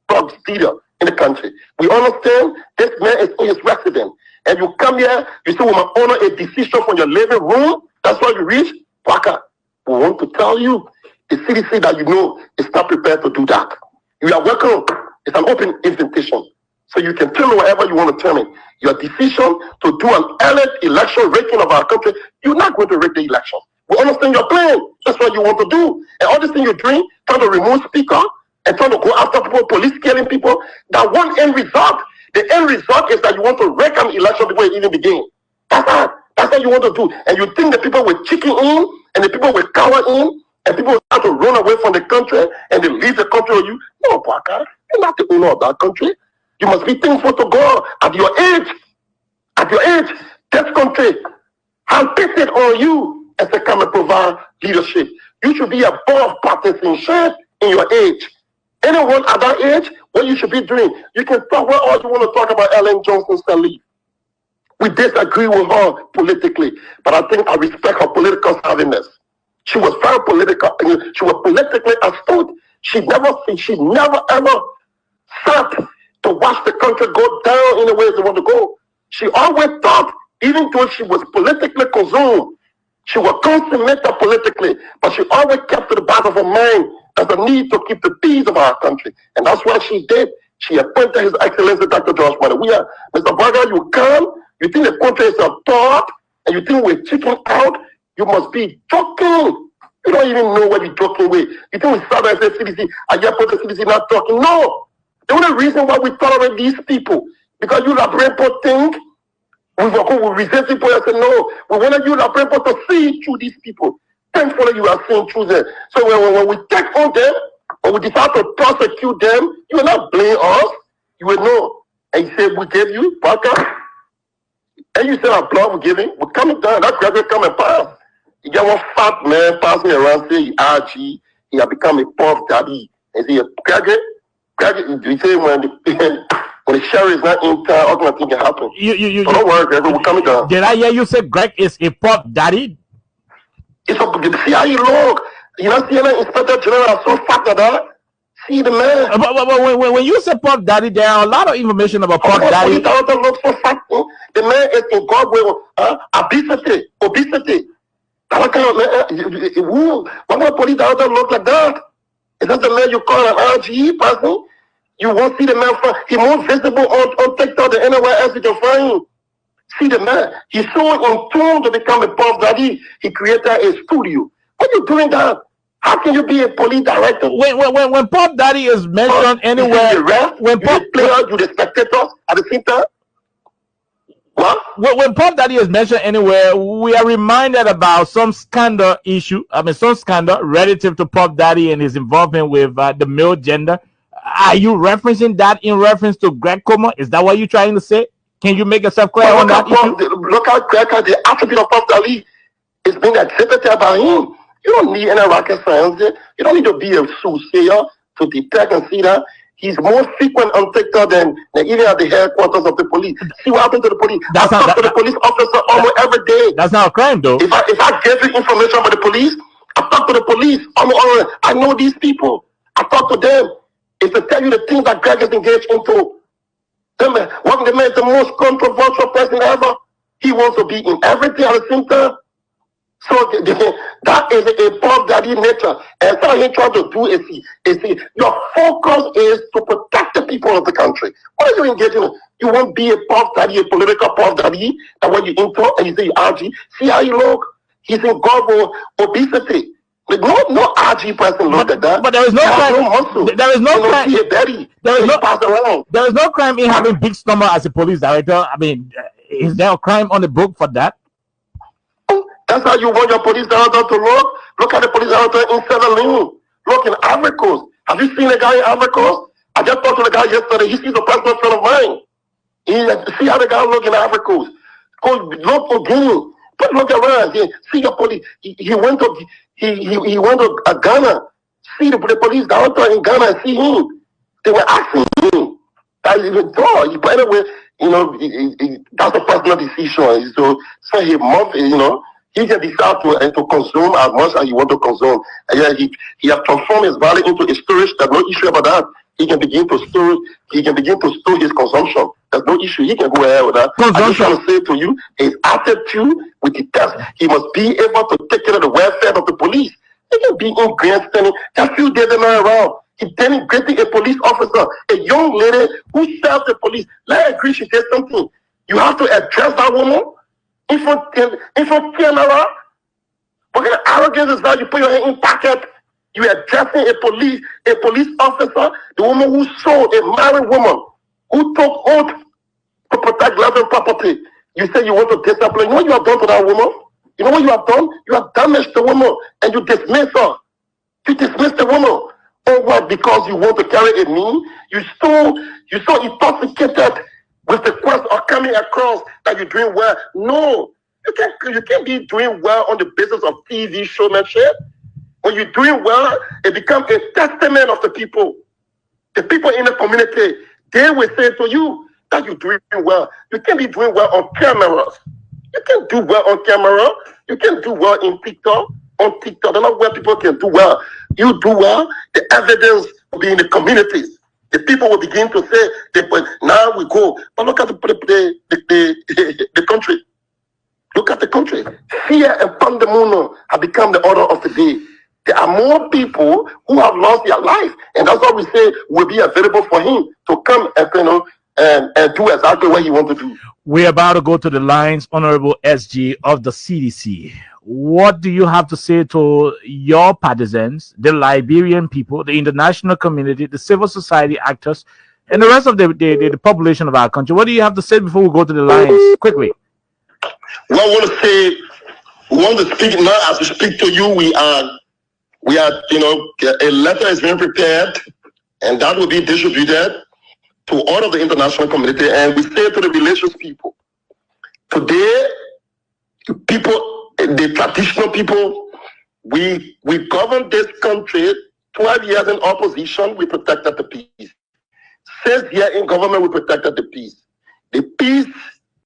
drug dealer in the country. We understand this man is in his residence. And you come here, you say we must honor a decision from your living room. That's why you reach Baga. We want to tell you, the CDC that you know is not prepared to do that. You are welcome. It's an open invitation. So you can tell me whatever you want to tell me. Your decision to do an early election raking of our country, you're not going to rig the election. We understand your plan. That's what you want to do. And all this thing you're doing, trying to remove speaker and trying to go after people, police killing people, that one end result. The end result is that you want to wreck an election before it even begins. That's what you want to do. And you think the people will chicken in and the people will cower in and people will start to run away from the country and they leave the country with you. No, Parker, you're not the owner of that country. You must be thankful to God at your age. At your age, this country has picted on you as to come and provide leadership. You should be above partisanship in your age. Anyone at that age, what you should be doing, you can talk what all you want to talk about Ellen Johnson Sirleaf. We disagree with her politically, but I think I respect her political savviness. She was very political. She was politically astute. She never ever sat to watch the country go down in the ways they want to go. She always thought, even though she was politically consumed, she was consummated politically, but she always kept to the back of her mind as the need to keep the peace of our country. And that's what she did. She appointed His Excellency Dr. George Weah. Mr. Baga, you come, you think the country is a thought, and you think we're chicken out, you must be joking. You don't even know what you're joking with. You think we start and say CDC, I just put the CDC not talking. No. The only reason why we tolerate these people, because you Liberian people think, we resist people and say, no, we wanted you Liberian people to see through these people. Thankfully, you are seeing through them. So when we take on them, or we decide to prosecute them, you will not blame us. You will know. And you say, we gave you, Parker. And you say, our blood we giving. We're coming down. That graduate come and pass. You get one fat man passing around, say, RG, he has become a puff daddy. And say, graduate, you say when the sheriff is not in town, all kind of things can happen. So don't worry, graduate, we're coming down. Did I hear you say Greg is a puff daddy? It's a see how you look. You know, CNN Inspector General are so fat at that. See the man. But when you say puff daddy, there are a lot of information about puff daddy. The look so fat. The man is in God with obesity. What kind of man? What kind of police director look like that? Is that the man you call an RGE person? You won't see the man. He's more visible on TikTok than anywhere else you can find him. See the man. He's so in tune to become a Puff Daddy. He created a studio. What are you doing that? How can you be a police director? When Puff Daddy is mentioned anywhere, you the ref, when you the player, you the spectators at the same time. What? When Puff Daddy is mentioned anywhere, we are reminded about some scandal issue. I mean, some scandal relative to Puff Daddy and his involvement with the male gender. Are you referencing that in reference to Greg Como? Is that what you're trying to say? Can you make yourself clear on that issue? Look how the attribute of Puff Daddy is being exhibited by him. You don't need any rocket science. You don't need to be a soothsayer to detect and see that. He's more frequent on TikTok than even at the headquarters of the police. See what happened to the police? I talk to the police officer almost every day. That's not a crime, though. If I give you information about the police, I talk to the police almost. I know these people. I talk to them. If they tell you the things that Greg is engaged into, the man is the most controversial person ever. He wants to be in everything at the same time. So that is a Puff Daddy nature. And so he trying to do is your focus is to protect the people of the country. What are you engaging in? You won't be a Puff Daddy, a political Puff Daddy, that when you intro and you say RG, see how you look. He's in God obesity. No RG person look at that. But there is no crime. There is no crime. There is no crime in having big stomach as a police director. I mean, is there a crime on the book for that? That's how you want your police director to look. Look at the police director in Sierra Leone. Look in Ivory Coast. Have you seen the guy in Ivory Coast? I just talked to the guy yesterday. He's a personal friend of mine. See how the guy look in Ivory Coast. Go look for Guinea. But look around. See your police. He went to Ghana. See the police director in Ghana and see him. They were asking him. That even though, but anyway, that's a personal decision. So he must, he can decide to consume as much as you want to consume. And yeah, he has transformed his value into a storage. There's no issue about that. He can begin to store. He can begin to store his consumption. There's no issue. He can go ahead with that. I just want to say to you, his attitude with the test, he must be able to take care of the welfare of the police. He can be in grandstanding. Just few days around. He denigrating a police officer, a young lady who serves the police. Let her agree she did something. You have to address that woman in front camera. What kind of arrogance is that? You put your hand in pocket. You are addressing a police officer, the woman who sold a married woman who took oath to protect life and property. You say you want to discipline. You know what you have done to that woman? You know what you have done? You have damaged the woman and you dismiss her. You dismiss the woman. Oh, what? Because you want to carry a knee? You're so intoxicated with the quest of coming across that you're doing well. No, you can't be doing well on the basis of TV showmanship. When you're doing well, it becomes a testament of the people. The people in the community, they will say to you that you're doing well. You can't be doing well on cameras. You can't do well on camera. You can't do well in TikTok. On TikTok, they're not where people can do well. You do well, the evidence will be in the communities. The people will begin to say, now we go. But look at the country. Look at the country. Fear and pandemonium have become the order of the day. There are more people who have lost their life. And that's why we say will be available for him to come and do exactly what he wants to do. We're about to go to the lines, Honorable SG of the CDC. What do you have to say to your partisans, the Liberian people, the international community, the civil society actors, and the rest of the population of our country? What do you have to say before we go to the lines? Quickly. Well, I want to say, we want to speak now. As we speak to you, we are, a letter is being prepared, and that will be distributed to all of the international community. And we say to the religious people, today, the traditional people, we governed this country 12 years in opposition, we protected the peace. 6 years in government, we protected the peace. The peace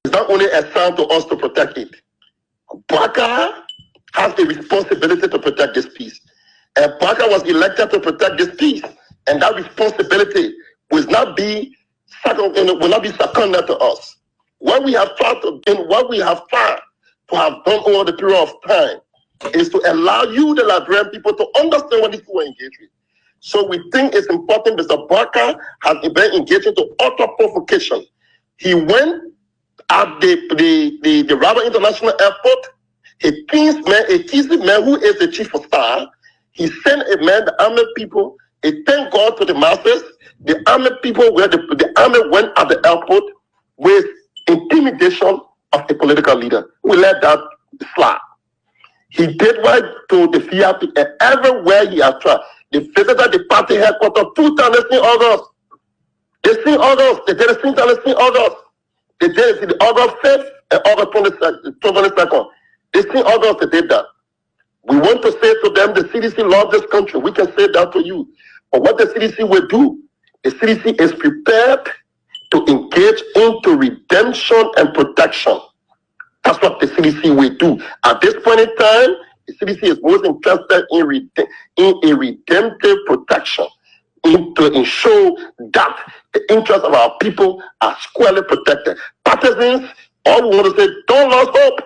is not only assigned to us to protect it. Baka has the responsibility to protect this peace. And Baka was elected to protect this peace. And that responsibility will not be seconded to us. What we have tried to have done over the period of time is to allow you, the Liberian people, to understand what this war engaged with. So we think it's important. Mr. Barker has been engaged into utter provocation. He went at the Rabat International Airport. A kingsley man who is the chief of staff. He sent a man, the army people. He thanked God to the masses. The army people, the army went at the airport with intimidation of a political leader. We let that slide. He did right to the VIP, and everywhere he has tried. They visited the party headquarters 2 times in August. They seen August. They did a same time in August. They did it August 5th and August 22nd. They seen August. They did that. We want to say to them, the CDC loves this country. We can say that to you. But what the CDC will do, the CDC is prepared to engage into redemption and protection. That's what the CDC will do. At this point in time, the CDC is most interested in a redemptive protection, to ensure that the interests of our people are squarely protected. Partisans, all we want to say, don't lose hope.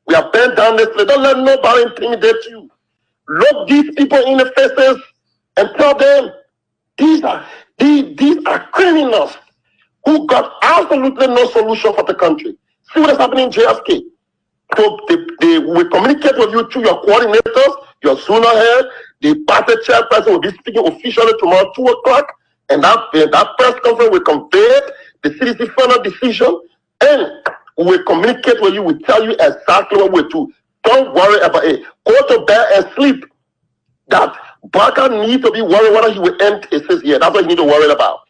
We have bent down this place. Don't let nobody intimidate you. Look these people in the faces and tell them these are criminals who got absolutely no solution for the country. See what is happening in JFK. So they will communicate with you through your coordinators, your sooner head. The party chairperson will be speaking officially tomorrow 2 o'clock, and that press conference will convey the CDC final decision, and we will communicate with you. We tell you exactly what we do. Don't worry about it. Go to bed and sleep. That Barker needs to be worried whether he will end his year. That's what you need to worry about.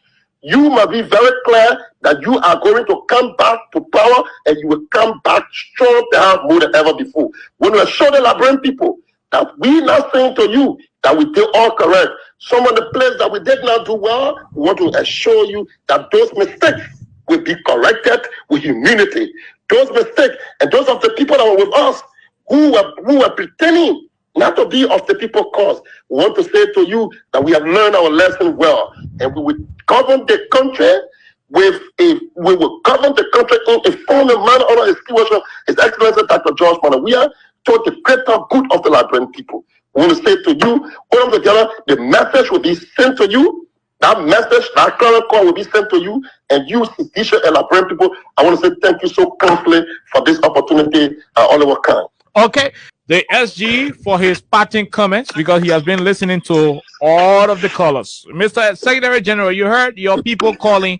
You must be very clear that you are going to come back to power, and you will come back strong to have more than ever before. When we show the Liberian people that we're not saying to you that we did all correct. Some of the places that we did not do well, we want to assure you that those mistakes will be corrected with humility. Those mistakes and those of the people that were with us who were pretending not to be of the people's cause. We want to say to you that we have learned our lesson well, and we will govern the country we will govern the country in a formal manner under the stewardship His Excellency Dr. George Manawiya toward the greater good of the Liberian people. We want to say to you, all together, the message will be sent to you. That message, that current call will be sent to you, and you, Sidisha and Liberian people, I want to say thank you so kindly for this opportunity, Oliver Khan. Okay. The SG for his parting comments, because he has been listening to all of the callers. Mr. Secretary General, you heard your people calling.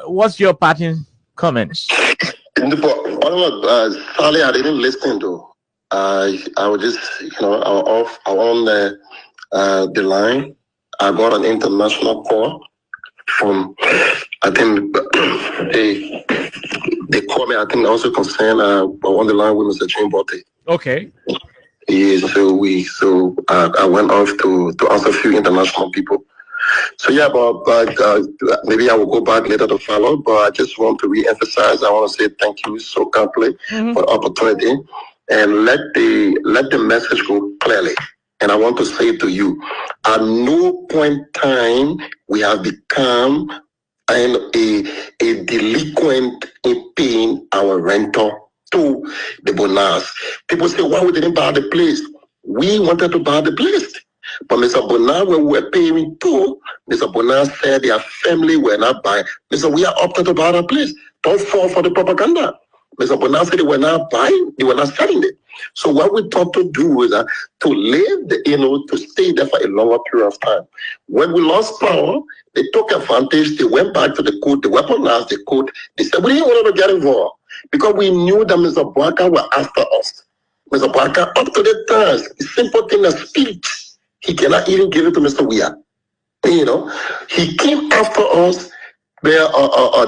What's your parting comments? Sorry, I didn't listen to. I was just, I was on the line. I got an international call from, I think, they called me, I think, also concerned on the line with Mr. Chimbote. Okay. Yeah, so I went off to answer a few international people. So yeah, but maybe I will go back later to follow. But I just want to re-emphasize. I want to say thank you so kindly for the opportunity, and let the message go clearly. And I want to say to you, at no point in time we have become a delinquent in paying our rental to the Bonars. People say, why we didn't buy the place? We wanted to buy the place. But Mr. Bonar, when we were paying too, Mr. Bonar said their family were not buying. Mr. We are opted to buy the place. Don't fall for the propaganda. Mr. Bonar said they were not buying, they were not selling it. So what we thought to do is to live, to stay there for a longer period of time. When we lost power, they took advantage. They went back to the court. They weaponized the court. They said, we didn't want to get involved because we knew that Mr. Barker were after us. Mr. Barker, up to the times, the simple thing of speech, he cannot even give it to Mr. Weah. He came after us. Where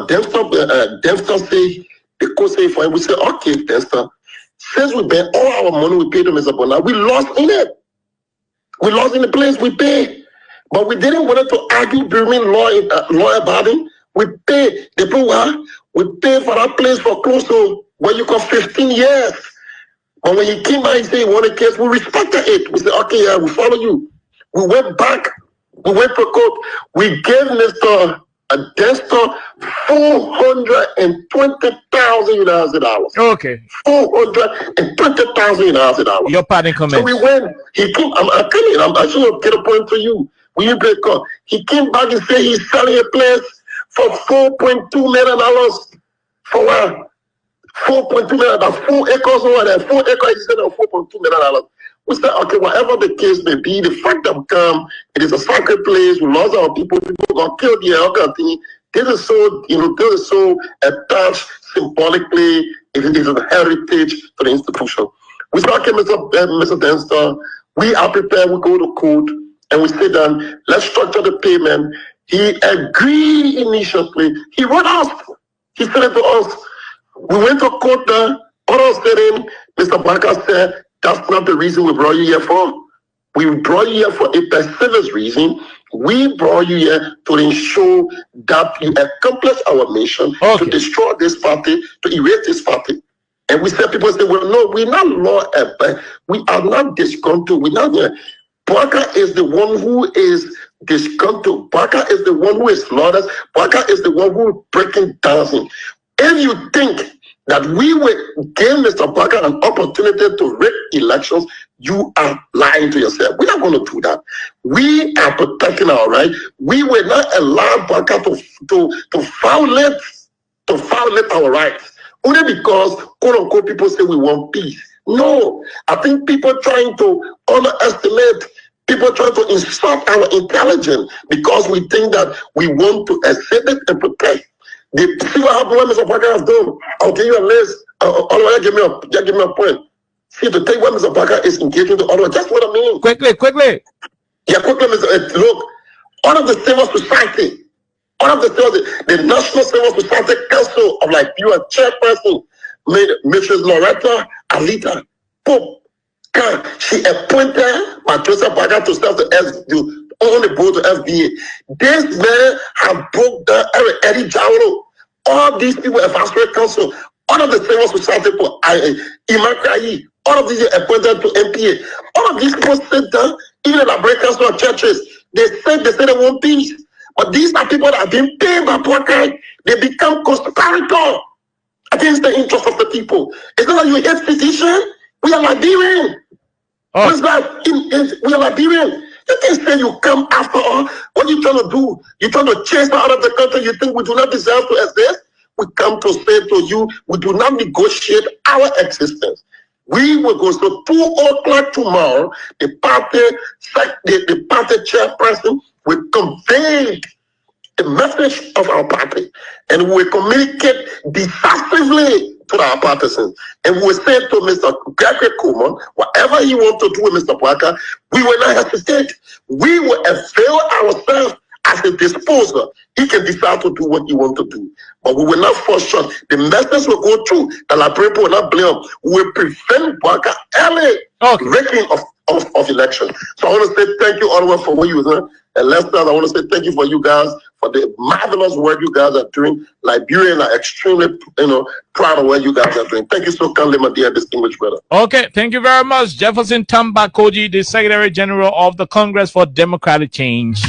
Dempster say, the court say for him, we say, okay, Dempster, since we paid all our money, we paid to Mr. Bonar, we lost in it. We lost in the place we paid. But we didn't want to argue between law about it. We paid. The people we paid for that place for close to where you got 15 years. But when he came back and said he wanted a case, we respected it. We said, okay, yeah, we follow you. We went back. We went to court. We gave Mr. Dempster $420,000. Okay. $420,000. Your parting comment. So we went. He came. I'm coming. I should get a point to you. Will you pay cost? He came back and said he's selling a place for $4.2 million. For what? 4.2 million, about 4 acres over there. 4 acres, he said, $4.2 million. We said, okay, whatever the case may be, the fact that we come, it is a sacred place, we lost our people got killed here, all kind of thing. This is so, this is so attached symbolically, it is a heritage to the institution. We said, okay, Mr. Denstar, we are prepared, we go to court, and we sit down, let's structure the payment. He agreed initially. He wrote us. He said it to us. We went to court there, others said in, Mr. Barker said, that's not the reason we brought you here for. We brought you here for a specific reason. We brought you here to ensure that you accomplish our mission, to destroy this party, to erase this party. And we said, people say, well, no, we're not law, we are not disgruntled. We're not here. Barker is the one who is disgruntled. Barker is the one who is lawless. Barker is the one who is breaking dancing. If you think that we will give Mr. Barker an opportunity to rig elections, you are lying to yourself. We're not going to do that. We are protecting our right. We will not allow Barker to violate our rights. Only because, quote unquote, people say we want peace. No, I think people trying to underestimate, people trying to insult our intelligence because we think that we want to exhibit and protect. See what happened when Mr. Barker has done. I'll give you a list. Otherwise, give me a point. See, to take what Mr. Barker is engaging to otherwise, that's what I mean. Quickly. Yeah, quickly, Mr. Look, all of the civil society, the National Civil Society Council of Liberia chairperson, Mrs. Loretta Alita Pope, she appointed Patricia Barker to serve on the board of FBA. This man have broke down Eddie Jaworo. All these people, Advisory Council, all of the civil society people, Iman, all of these are appointed to MPA. All of these people sit down, even the Liberia Council of Churches, they say they want peace. But these are people that have been paid by Barker. They become conspirators against the interests of the people. It's not like you hate physician. We are Liberian. What's that? We are Liberian. You can say you come after all. What are you trying to do? You're trying to chase us out of the country. You think we do not deserve to exist? We come to say to you, we do not negotiate our existence. We will go to 2 o'clock tomorrow. The party chairperson will convey the message of our party and we will communicate decisively to our partisans. And we will say to Mr. Gregory Coleman, whatever he wants to do with Mr. Barker, we will not hesitate. We will avail ourselves as a disposer. He can decide to do what he wants to do. But we will not force short. The message will go through. The Liberian people will not blame. We will prevent Barker early wrecking of election. So I want to say thank you, Oliver, for what you were doing. And Lester, I want to say thank you for you guys for the marvelous work you guys are doing. Liberians are extremely, proud of what you guys are doing. Thank you so kindly, my dear distinguished brother. Okay, thank you very much, Jefferson Tamba Koji, the Secretary General of the Congress for Democratic Change.